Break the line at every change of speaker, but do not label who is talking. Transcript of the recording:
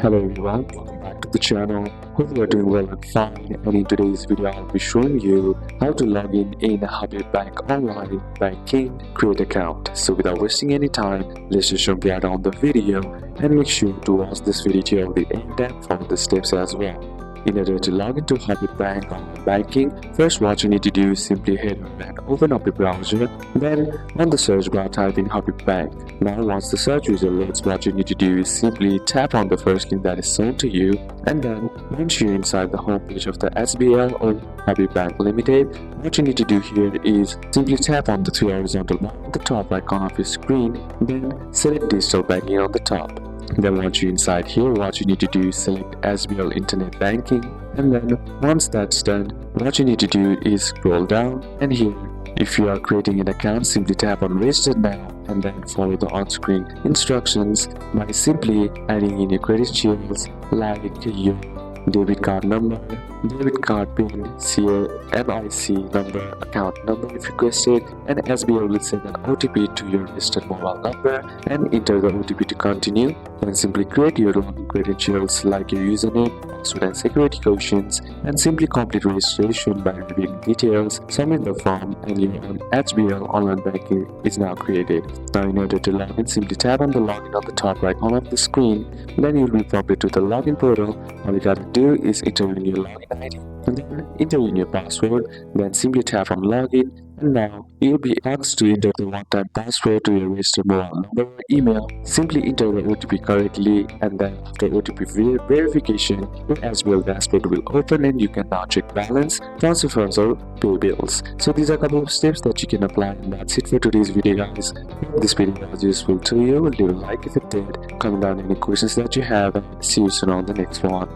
Hello everyone, welcome back to the channel. Hope you are doing well and fine, and in today's video I'll be showing you how to log in Habib Bank online banking create account. So without wasting any time, let's just jump right on the video and make sure to watch this video till the end and follow the steps as well. In order to log into Habib Bank online banking, first what you need to do is simply head over and open up your browser. Then on the search bar type in Habib Bank. Now once the search result loads, what you need to do is simply tap on the first link that is shown to you, and then once you're inside the homepage of the SBL or Habib Bank Limited, what you need to do here is simply tap on the three horizontal bar on the top right corner of your screen, then select digital banking on the top. Then once you're inside here, what you need to do is select SBL Internet Banking, and then once that's done, what you need to do is scroll down, and here if you are creating an account, simply tap on register now and then follow the on-screen instructions by simply adding in your credentials like your debit card number, debit card pin, CNIC number, account number if requested, and SBL will send an OTP to your registered mobile number and enter the OTP to continue. Then simply create your login credentials like your username, password and security questions, and simply complete registration by reviewing details, submit the form, and your own HBL online banking is now created. Now in order to log in, simply tap on the login on the top right corner of the screen, then you will be prompted to the login portal. All you gotta do is enter in your login ID and then enter in your password, then simply tap on login, and now you'll be asked to enter the one-time password to your registered mobile number or email. Simply enter the OTP correctly, and then after OTP verification, your SBL dashboard will open and you can now check balance, transfer funds or pay bills. So these are a couple of steps that you can apply, and that's it for today's video guys. If this video was useful to you, leave a like if it did, comment down any questions that you have, and see you soon on the next one.